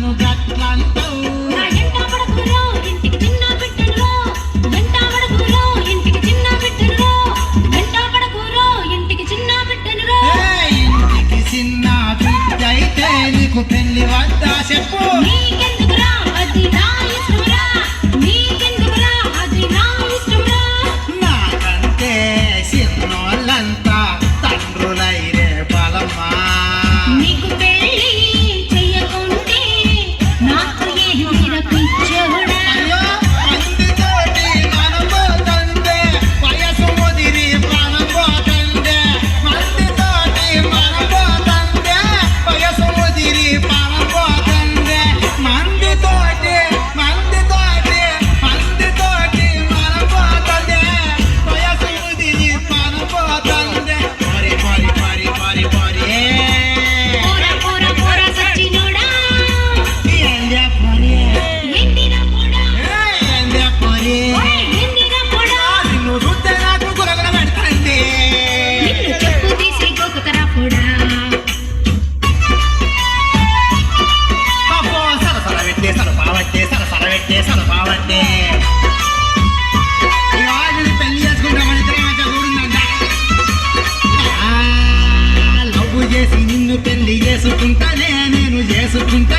నన్ను గట్లంటావు నా ఎంట పడకురో ఇంటికి చిన్న బిడ్డనురో ఎంట పడకురో ఇంటికి చిన్న బిడ్డనురో ఎంట పడకురో ఇంటికి చిన్న బిడ్డనురో ఇంటికి చిన్న బిడ్డ అయితే నీకు పెళ్లి వద్దా చెప్పు నీకెందుకురా అది నా ఇష్టంరా నీకెందుకురా అది నా ఇష్టంరా నాకంటే చిన్నోళ్ళంతా తండ్రులైరే బలమ్మా నీకు పెళ్లి చెయ్యకుంటే నాకు ఏమిరా పిచ్చోడా అయ్యో మందితోటి మనం పోతందే వయసు ముదిరి మనం పోతందే మందితోటి మనం పోతందే వయసు ముదిరి మనం పోతందే మందితోటి మనం పోతందే వయసు ముదిరి మనం పోతందే పరి పోరా పోరా పోరా సచ్చినోడా ఏందే పరి ఎండిరా పోడా ఏందే పరి ఎండిరా పోడా నిన్ను చూస్తే నాకు గురగుర పెడతాంది నిన్ను చెప్పు తీసి గోకుతరా పోడా అబ్బో సరసర పెట్టే సరపావట్టే ఇవాళ పెళ్లి చేసుకుంటామని ఇద్దరం అయితే కూడిందంట లవ్ చేసి నిన్ను పెళ్లి చేసుకుంటానే నేను చేసుకుంటా